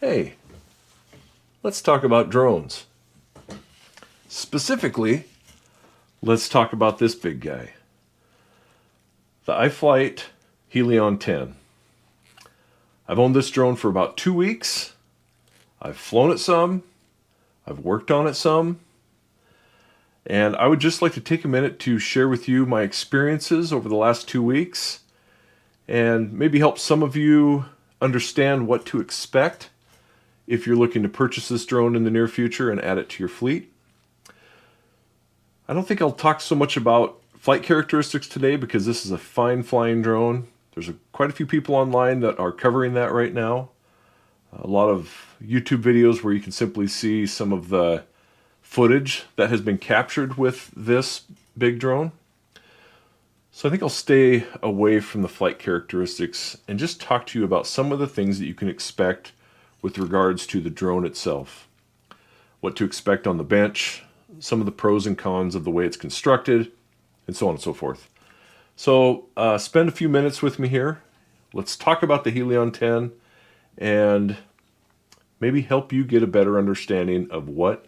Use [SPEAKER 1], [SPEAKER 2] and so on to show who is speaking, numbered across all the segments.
[SPEAKER 1] hey, let's talk about drones. Specifically, let's talk about this big guy. The iFlight Helion 10. I've owned this drone for about 2 weeks. I've flown it some. I've worked on it some. And I would just like to take a minute to share with you my experiences over the last 2 weeks and maybe help some of you understand what to expect if you're looking to purchase this drone in the near future and add it to your fleet. I don't think I'll talk so much about flight characteristics today because this is a fine flying drone. There's quite a few people online that are covering that right now. A lot of YouTube videos where you can simply see some of the footage that has been captured with this big drone. So I think I'll stay away from the flight characteristics and just talk to you about some of the things that you can expect with regards to the drone itself. What to expect on the bench, some of the pros and cons of the way it's constructed, and so on and so forth. So spend a few minutes with me here. Let's talk about the Helion 10 and maybe help you get a better understanding of what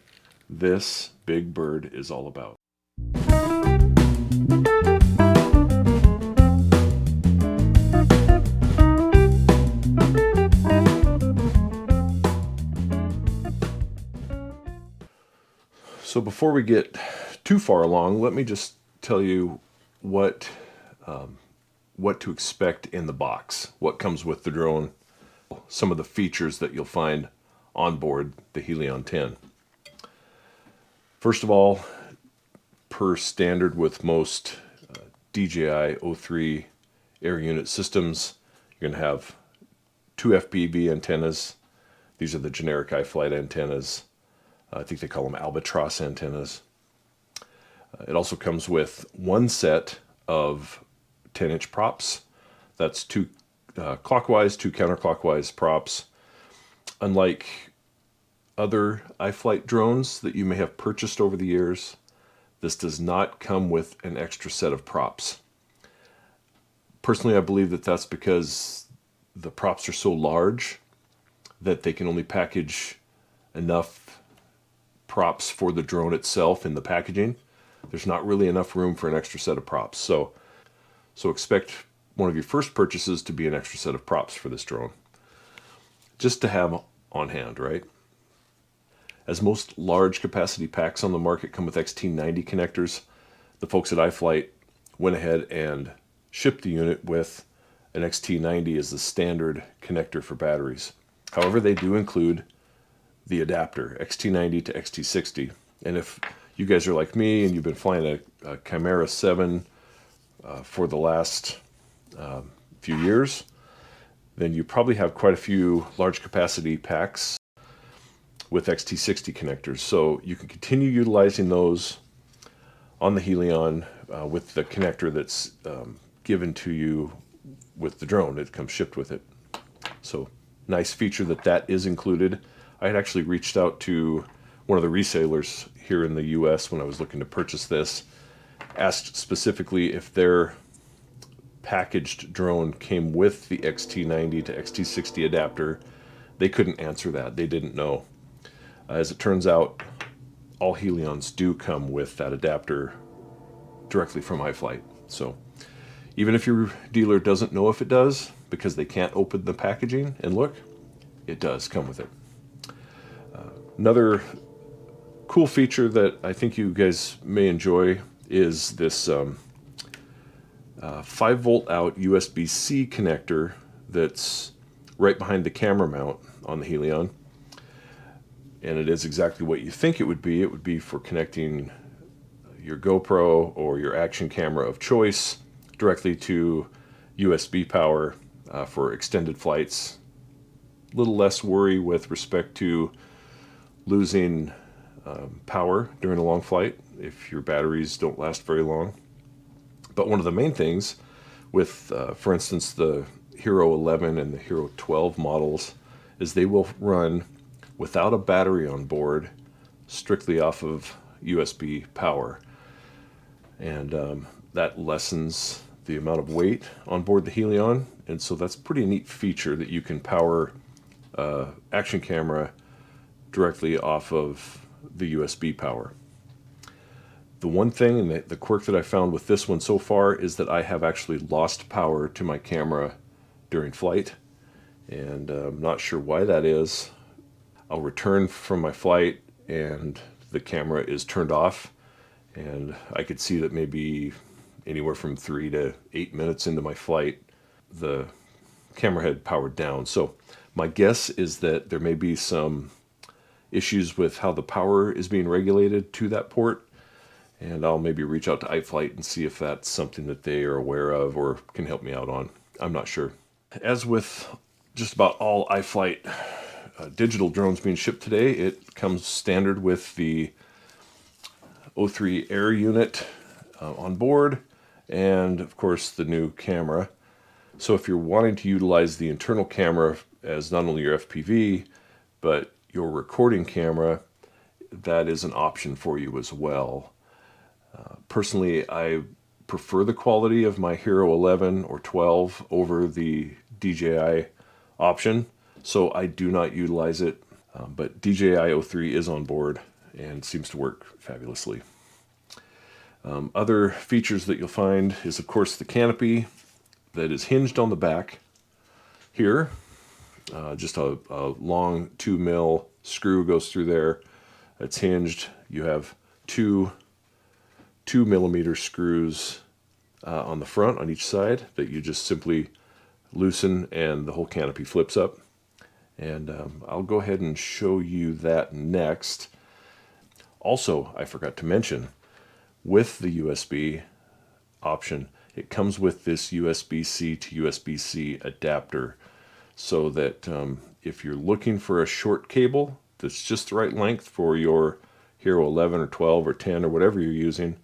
[SPEAKER 1] this big bird is all about. So before we get too far along, let me just tell you what to expect in the box, what comes with the drone, some of the features that you'll find on board the Helion 10. First of all, per standard with most DJI O3 Air Unit systems, you're going to have 2 FPV antennas. These are the generic iFlight antennas. I think they call them albatross antennas. It also comes with one set of 10-inch props. That's 2 clockwise, 2 counterclockwise props. Unlike other iFlight drones that you may have purchased over the years, this does not come with an extra set of props. Personally, I believe that that's because the props are so large that they can only package enough props for the drone itself in the packaging. There's not really enough room for an extra set of props. So expect one of your first purchases to be an extra set of props for this drone, just to have on hand, right? As most large capacity packs on the market come with XT90 connectors, the folks at iFlight went ahead and shipped the unit with an XT90 as the standard connector for batteries. However, they do include the adapter, XT90 to XT60. And if you guys are like me and you've been flying a Chimera 7 for the last few years, then you probably have quite a few large capacity packs with XT60 connectors. So you can continue utilizing those on the Helion with the connector that's given to you with the drone. It comes shipped with it. So nice feature that is included. I had actually reached out to one of the resellers here in the US when I was looking to purchase this, asked specifically if their packaged drone came with the XT90 to XT60 adapter. They couldn't answer that. They didn't know. As it turns out, all Helions do come with that adapter directly from iFlight. So even if your dealer doesn't know if it does, because they can't open the packaging and look, it does come with it. Another cool feature that I think you guys may enjoy is this 5-volt out USB-C connector that's right behind the camera mount on the Helion. And it is exactly what you think it would be. It would be for connecting your GoPro or your action camera of choice directly to USB power for extended flights. A little less worry with respect to losing power during a long flight if your batteries don't last very long. But one of the main things with, for instance, the Hero 11 and the Hero 12 models is they will run without a battery on board, strictly off of USB power. And that lessens the amount of weight on board the Helion. And so that's a pretty neat feature that you can power action camera directly off of the USB power. The one thing and the quirk that I found with this one so far is that I have actually lost power to my camera during flight, and I'm not sure why that is. I'll return from my flight and the camera is turned off, and I could see that maybe anywhere from 3 to 8 minutes into my flight, the camera had powered down. So my guess is that there may be some issues with how the power is being regulated to that port, and I'll maybe reach out to iFlight and see if that's something that they are aware of or can help me out on. I'm not sure. As with just about all iFlight digital drones being shipped today, it comes standard with the O3 Air Unit on board, and of course the new camera. So if you're wanting to utilize the internal camera as not only your FPV, but your recording camera, that is an option for you as well. Personally, I prefer the quality of my Hero 11 or 12 over the DJI option, so I do not utilize it, but DJI O3 is on board and seems to work fabulously. Other features that you'll find is, of course, the canopy that is hinged on the back here. Just a long 2mm screw goes through there. It's hinged. You have two 2mm screws on the front on each side that you just simply loosen and the whole canopy flips up. And I'll go ahead and show you that next. Also, I forgot to mention, with the USB option, it comes with this USB-C to USB-C adapter, so that if you're looking for a short cable that's just the right length for your Hero 11 or 12 or 10 or whatever you're using,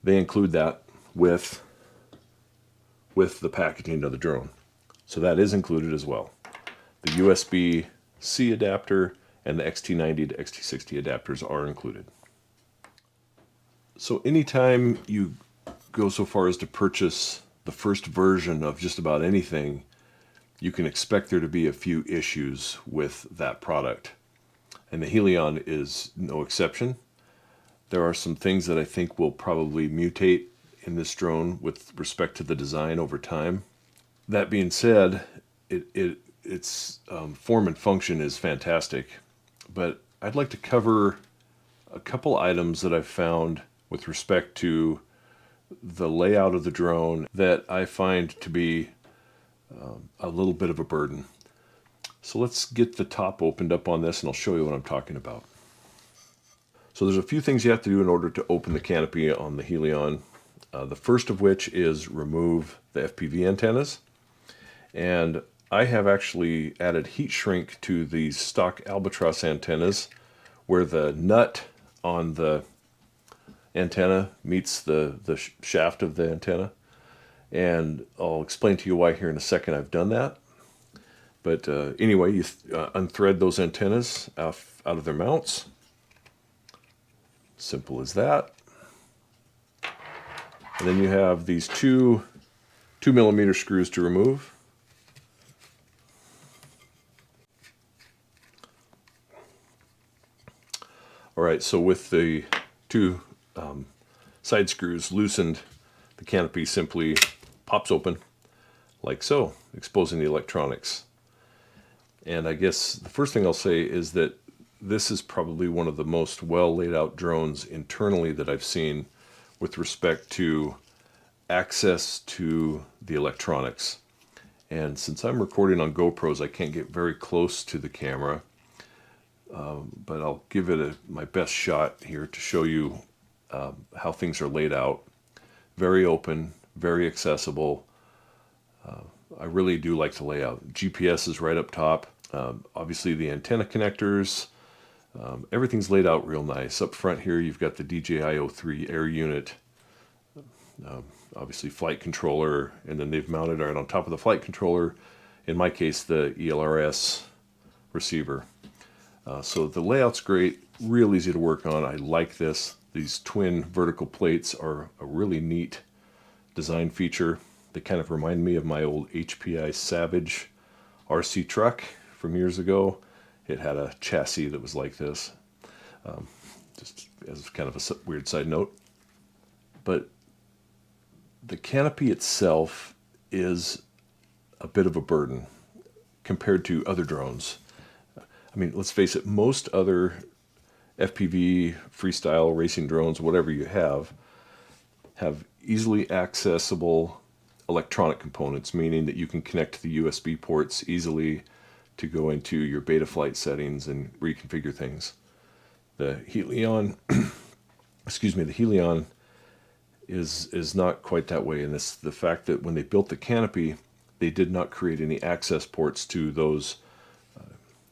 [SPEAKER 1] they include that with the packaging of the drone. So that is included as well. The USB-C adapter and the XT90 to XT60 adapters are included. So anytime you go so far as to purchase the first version of just about anything, you can expect there to be a few issues with that product. And the Helion is no exception. There are some things that I think will probably mutate in this drone with respect to the design over time. That being said, its form and function is fantastic, but I'd like to cover a couple items that I've found with respect to the layout of the drone that I find to be a little bit of a burden. So let's get the top opened up on this and I'll show you what I'm talking about. So there's a few things you have to do in order to open the canopy on the Helion. The first of which is remove the FPV antennas. And I have actually added heat shrink to these stock Albatross antennas where the nut on the antenna meets the shaft of the antenna. And I'll explain to you why here in a second I've done that. But anyway, you unthread those antennas out of their mounts. Simple as that. And then you have these two 2mm screws to remove. All right, so with the two side screws loosened, the canopy simply pops open like so, exposing the electronics. And I guess the first thing I'll say is that this is probably one of the most well laid out drones internally that I've seen with respect to access to the electronics. And since I'm recording on GoPros, I can't get very close to the camera, but I'll give it my best shot here to show you how things are laid out. Very open, very accessible. I really do like the layout. GPS is right up top. Obviously the antenna connectors, everything's laid out real nice. Up front here you've got the DJI O3 Air Unit, obviously flight controller, and then they've mounted right on top of the flight controller, in my case the ELRS receiver. So the layout's great, real easy to work on. I like this. These twin vertical plates are a really neat design feature. They kind of remind me of my old HPI Savage RC truck from years ago. It had a chassis that was like this, just as kind of a weird side note. But the canopy itself is a bit of a burden compared to other drones. I mean, let's face it, most other FPV, freestyle, racing drones, whatever you have easily accessible electronic components, meaning that you can connect to the USB ports easily to go into your Betaflight settings and reconfigure things. The Helion, excuse me, the Helion is not quite that way, and it's the fact that when they built the canopy, they did not create any access ports to those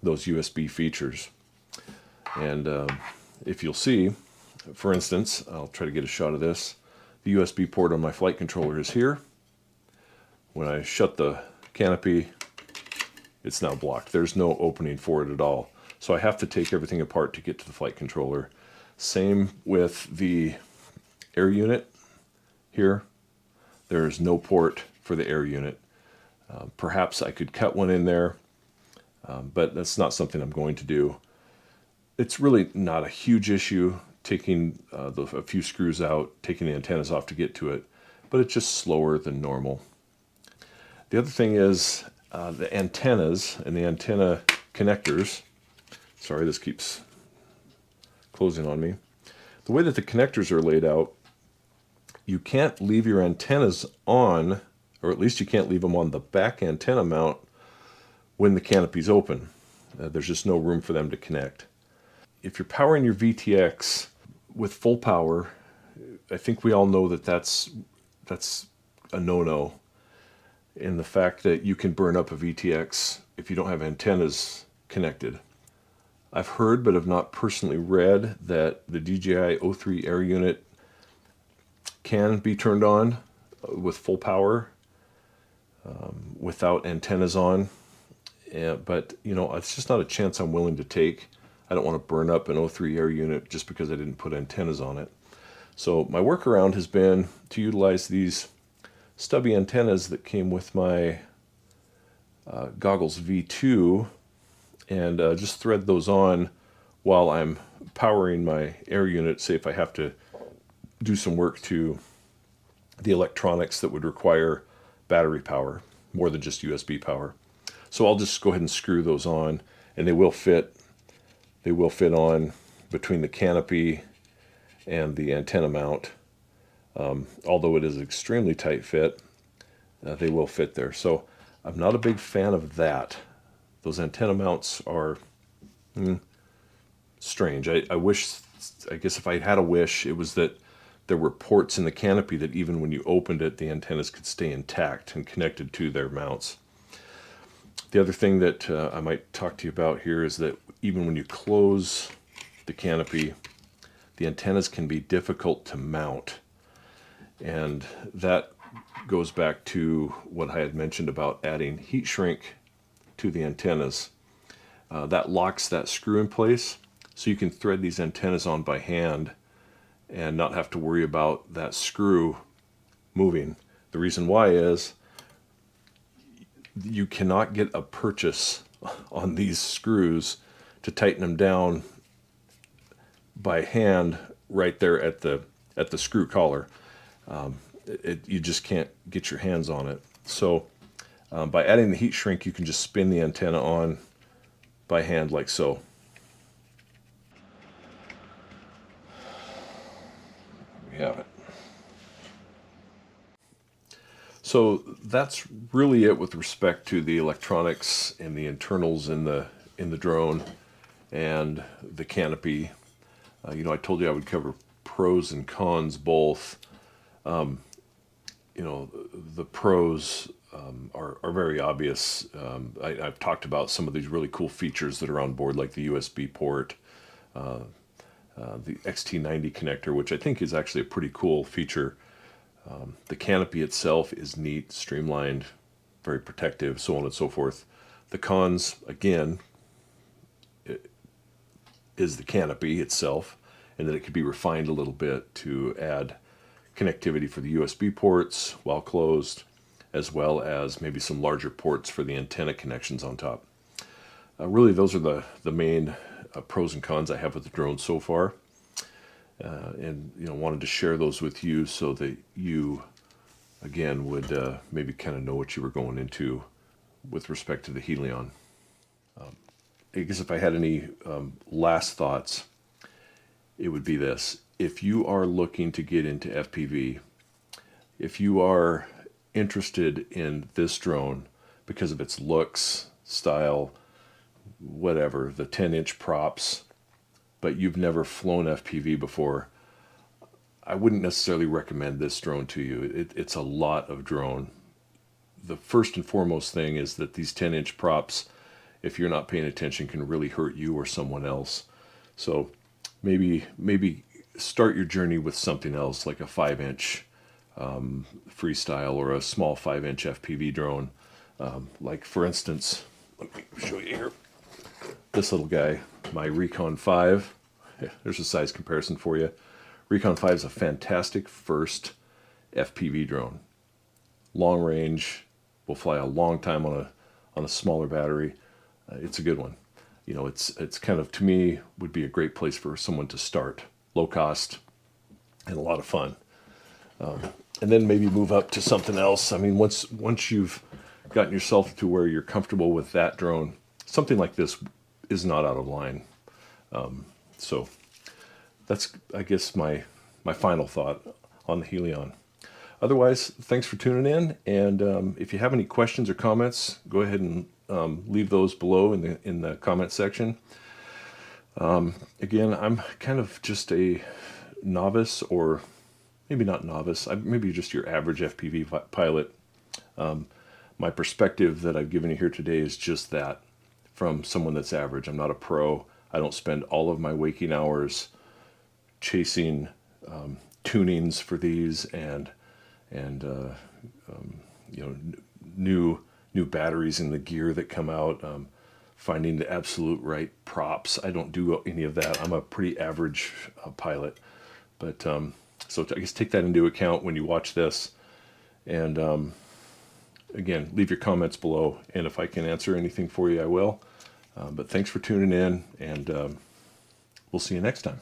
[SPEAKER 1] USB features. And if you'll see, for instance, I'll try to get a shot of this. The USB port on my flight controller is here. When I shut the canopy, it's now blocked. There's no opening for it at all. So I have to take everything apart to get to the flight controller. Same with the air unit here. There's no port for the air unit. Perhaps I could cut one in there, but that's not something I'm going to do. It's really not a huge issue taking a few screws out, taking the antennas off to get to it, but it's just slower than normal. The other thing is the antennas and the antenna connectors. Sorry, this keeps closing on me. The way that the connectors are laid out, you can't leave your antennas on, or at least you can't leave them on the back antenna mount when the canopy's open. There's just no room for them to connect. If you're powering your VTX with full power, I think we all know that that's a no-no. In the fact that you can burn up a VTX if you don't have antennas connected. I've heard, but have not personally read, that the DJI O3 Air Unit can be turned on with full power without antennas on. But, you know, it's just not a chance I'm willing to take. I don't want to burn up an O3 Air Unit just because I didn't put antennas on it. So my workaround has been to utilize these stubby antennas that came with my Goggles V2 and just thread those on while I'm powering my air unit. Say if I have to do some work to the electronics that would require battery power more than just USB power. So I'll just go ahead and screw those on, and they will fit. They will fit on between the canopy and the antenna mount. Although it is an extremely tight fit, they will fit there. So I'm not a big fan of that. Those antenna mounts are strange. I guess if I had a wish, it was that there were ports in the canopy that even when you opened it, the antennas could stay intact and connected to their mounts. The other thing that I might talk to you about here is that even when you close the canopy, the antennas can be difficult to mount. And that goes back to what I had mentioned about adding heat shrink to the antennas. That locks that screw in place, so you can thread these antennas on by hand and not have to worry about that screw moving. The reason why is you cannot get a purchase on these screws to tighten them down by hand right there at the screw collar. You just can't get your hands on it. So by adding the heat shrink, you can just spin the antenna on by hand like so. We have it. So that's really it with respect to the electronics and the internals in the drone and the canopy. You know, I told you I would cover pros and cons both. You know, the pros are very obvious. I've talked about some of these really cool features that are on board, like the USB port, the XT90 connector, which I think is actually a pretty cool feature. The canopy itself is neat, streamlined, very protective, so on and so forth. The cons, again, is the canopy itself, and that it could be refined a little bit to add connectivity for the USB ports while closed, as well as maybe some larger ports for the antenna connections on top. Really, those are the main pros and cons I have with the drone so far. And wanted to share those with you so that you, again, would maybe kind of know what you were going into with respect to the Helion. I guess if I had any last thoughts, it would be this. If you are looking to get into FPV, if you are interested in this drone because of its looks, style, whatever, the 10-inch props, but you've never flown FPV before, I wouldn't necessarily recommend this drone to you. It's a lot of drone. The first and foremost thing is that these 10-inch props, if you're not paying attention, can really hurt you or someone else. So maybe start your journey with something else, like a 5-inch freestyle or a small 5-inch FPV drone. Like for instance, let me show you here. This little guy, my Recon 5. There's a size comparison for you. Recon 5 is a fantastic first FPV drone. Long range, will fly a long time on a smaller battery. It's a good one. It's kind of, to me, would be a great place for someone to start. Low cost and a lot of fun. And then maybe move up to something else. I mean, once you've gotten yourself to where you're comfortable with that drone, something like this is not out of line. So that's, I guess, my final thought on the Helion. Otherwise, thanks for tuning in. And if you have any questions or comments, go ahead and leave those below in the comment section. Again, I'm kind of just a novice, or maybe not novice, maybe just your average FPV pilot. My perspective that I've given you here today is just that, from someone that's average. I'm not a pro. I don't spend all of my waking hours chasing tunings for these and new batteries in the gear that come out, finding the absolute right props. I don't do any of that. I'm a pretty average pilot. But so I guess take that into account when you watch this. And again, leave your comments below, and if I can answer anything for you, I will. But thanks for tuning in, and we'll see you next time.